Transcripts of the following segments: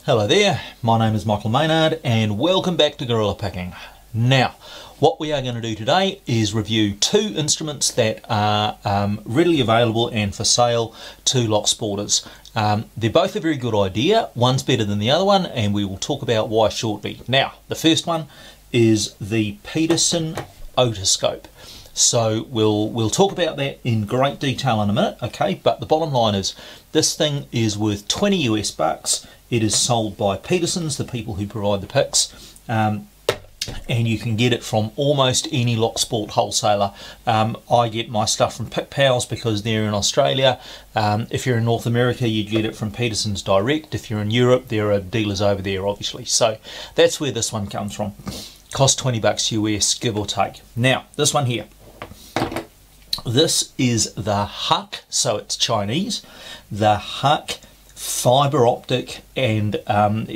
Hello there, my name is Michael Maynard and welcome back to Gorilla Picking. Now, what we are going to do today is review two instruments that are readily available and for sale to lock sporters. They're both a very good idea, one's better than the other one, and we will talk about why shortly. Now, the first one is the Peterson Otoscope. So we'll talk about that in great detail in a minute, okay? But the bottom line is this thing is worth 20 US bucks. It is sold by Peterson's, the people who provide the picks, and you can get it from almost any lock sport wholesaler. I get my stuff from Pick Pals because they're in Australia. If you're in North America, you get it from Peterson's direct. If you're in Europe, there are dealers over there, obviously. So that's where this one comes from. Cost 20 bucks US, give or take. Now, this one here. This is the HUK, so it's Chinese. The HUK fibre optic, and on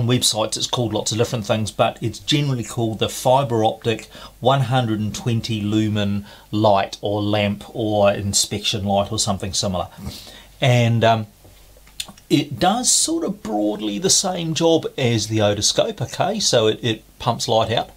websites it's called lots of different things, but it's generally called the fibre optic 120 lumen light or lamp or inspection light or something similar. And it does sort of broadly the same job as the otoscope, okay, so it pumps light out,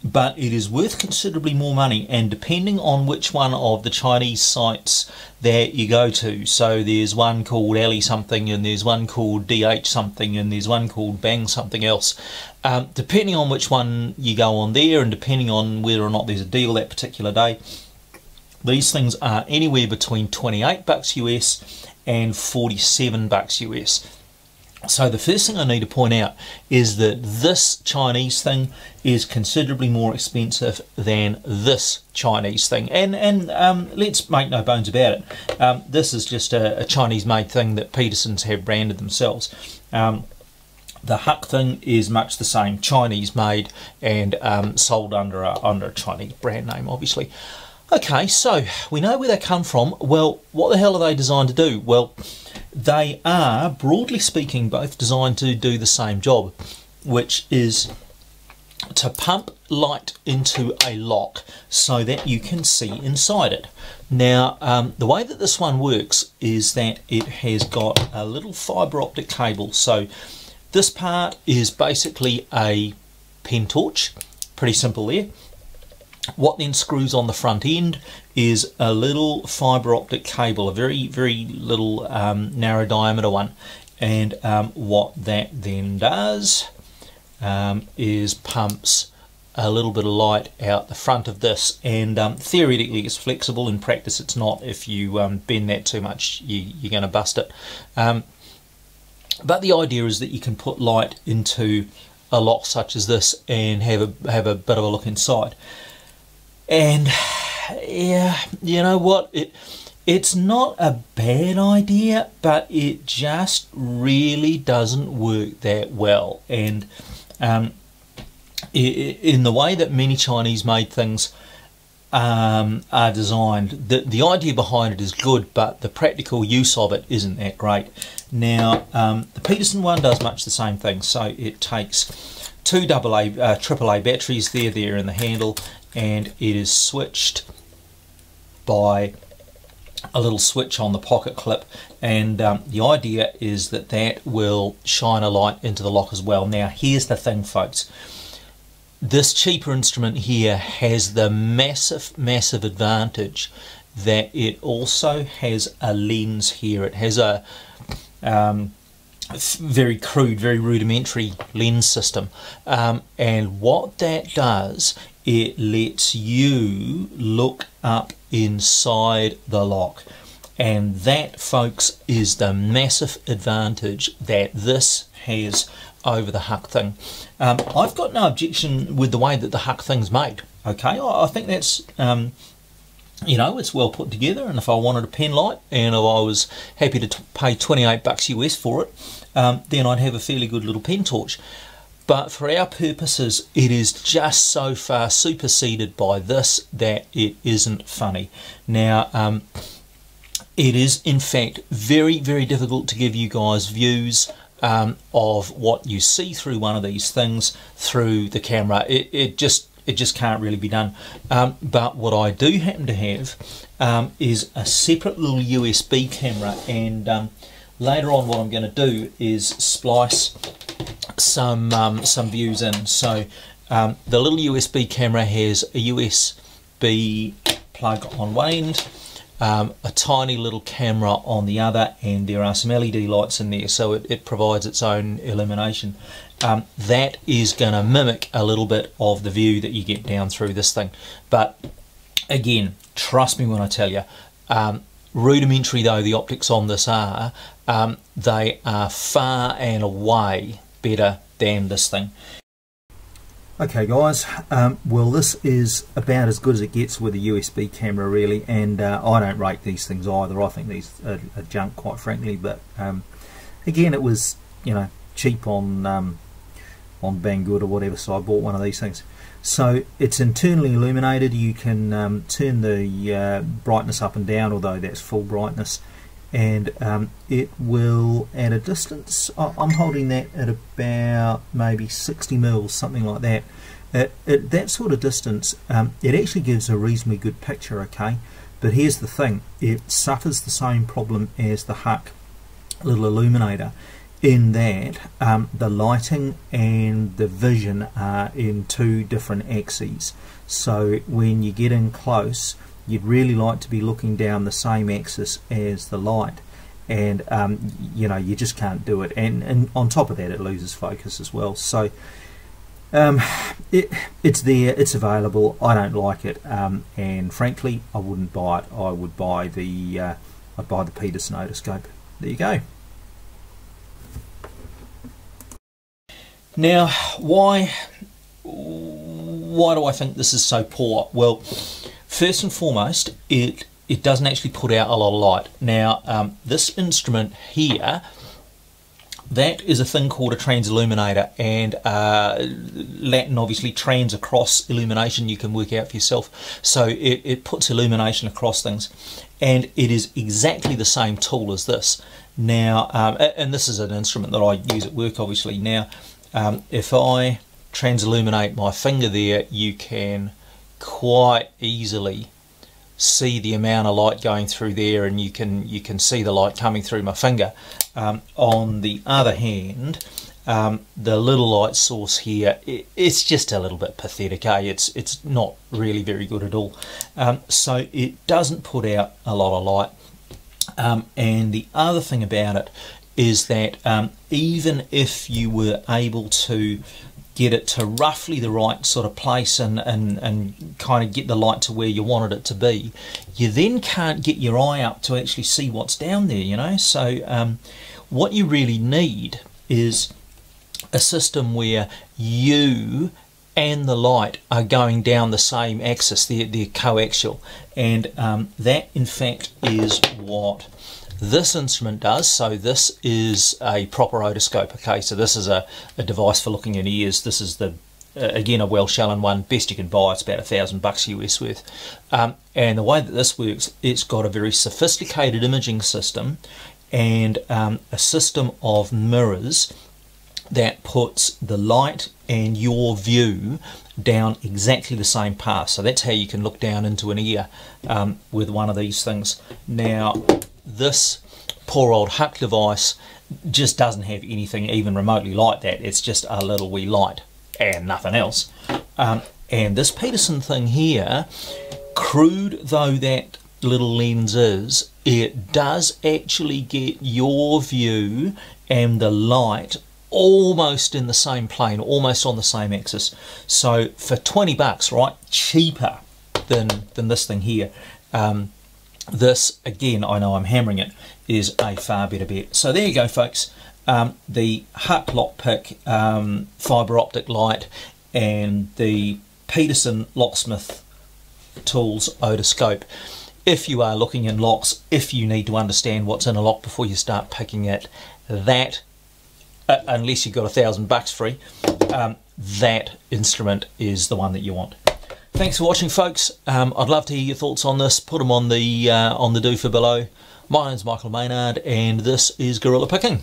but it is worth considerably more money, and depending on which one of the Chinese sites that you go to, so there's one called Ali something, and there's one called DH something, and there's one called Bang something else, depending on which one you go on there, and depending on whether or not there's a deal that particular day, these things are anywhere between 28 bucks US and 47 bucks US. So the first thing I need to point out is that this Chinese thing is considerably more expensive than this Chinese thing, and let's make no bones about it, this is just a Chinese made thing that Peterson's have branded themselves. The HUK thing is much the same, Chinese made and sold under a Chinese brand name, obviously. Okay, so we know where they come from. Well, what the hell are they designed to do? Well, they are, broadly speaking, both designed to do the same job, which is to pump light into a lock so that you can see inside it. Now, the way that this one works is that it has got a little fibre optic cable. So this part is basically a pen torch, pretty simple there. What then screws on the front end is a little fibre optic cable, a very, very little narrow diameter one, and what that then does is pumps a little bit of light out the front of this, and theoretically it's flexible. In practice it's not. If you bend that too much, you're going to bust it. But the idea is that you can put light into a lock such as this and have a bit of a look inside. And yeah, you know what, it's not a bad idea, but it just really doesn't work that well. And in the way that many Chinese made things are designed, the idea behind it is good, but the practical use of it isn't that great. Now, the Peterson one does much the same thing. So it takes two AAA batteries there in the handle, and it is switched by a little switch on the pocket clip, and the idea is that that will shine a light into the lock as well. Now here's the thing, folks, this cheaper instrument here has the massive advantage that it also has a lens here. It has a very crude, very rudimentary lens system, and what that does, it lets you look up inside the lock, and that, folks, is the massive advantage that this has over the HUK thing. I've got no objection with the way that the HUK thing's made, okay? I think that's you know, it's well put together, and if I wanted a pen light and if I was happy to pay 28 bucks US for it, then I'd have a fairly good little pen torch. But for our purposes, it is just so far superseded by this that it isn't funny. Now, it is in fact very, very difficult to give you guys views of what you see through one of these things through the camera. It just can't really be done. But what I do happen to have is a separate little USB camera, and later on what I'm going to do is splice some views in. So the little USB camera has a USB plug on one end, a tiny little camera on the other, and there are some LED lights in there, so it provides its own illumination. That is going to mimic a little bit of the view that you get down through this thing, but again, trust me when I tell you, rudimentary though the optics on this are, they are far and away better than this thing. Okay guys, well this is about as good as it gets with a USB camera really, and I don't rate these things either. I think these are junk quite frankly, but again it was, you know, cheap on Banggood or whatever, so I bought one of these things. So it's internally illuminated. You can turn the brightness up and down, although that's full brightness, and it will, at a distance, I'm holding that at about maybe 60 mils, something like that. At that sort of distance, it actually gives a reasonably good picture, okay? But here's the thing, it suffers the same problem as the HUK little illuminator, in that the lighting and the vision are in two different axes. So when you get in close, you'd really like to be looking down the same axis as the light, and you know, you just can't do it, and on top of that it loses focus as well. So it's there, it's available. I don't like it, and frankly I wouldn't buy it. I would buy the Peterson Otoscope. There you go. Now, why do I think this is so poor? Well, first and foremost, it doesn't actually put out a lot of light. Now, this instrument here, that is a thing called a transilluminator, and Latin obviously trans across illumination, you can work out for yourself. So it puts illumination across things, and it is exactly the same tool as this. Now, and this is an instrument that I use at work obviously. Now, if I transilluminate my finger there, you can quite easily see the amount of light going through there, and you can see the light coming through my finger. On the other hand, the little light source here, it's just a little bit pathetic, eh? It's not really very good at all. So it doesn't put out a lot of light. And the other thing about it is that even if you were able to get it to roughly the right sort of place and kind of get the light to where you wanted it to be, you then can't get your eye up to actually see what's down there, you know. So what you really need is a system where you and the light are going down the same axis, they're coaxial, and that in fact is what this instrument does. So this is a proper otoscope, okay? So this is a device for looking at ears. This is the again a Welsh-Allen one, best you can buy. It's about $1,000 US worth. And the way that this works, it's got a very sophisticated imaging system and a system of mirrors that puts the light and your view down exactly the same path. So that's how you can look down into an ear with one of these things. Now, this poor old HUK device just doesn't have anything even remotely like that. It's just a little wee light and nothing else. And this Peterson thing here, crude though that little lens is, it does actually get your view and the light almost in the same plane, almost on the same axis. So for 20 bucks, right, cheaper than this thing here. This, again, I know I'm hammering it, is a far better bet. So there you go, folks. The HUK lockpick fibre optic light and the Peterson Locksmith Tools Otoscope. If you are looking in locks, if you need to understand what's in a lock before you start picking it, that, unless you've got $1,000 free, that instrument is the one that you want. Thanks for watching, folks. I'd love to hear your thoughts on this. Put them on the doofer below. My name's Michael Maynard, and this is Gorilla Picking.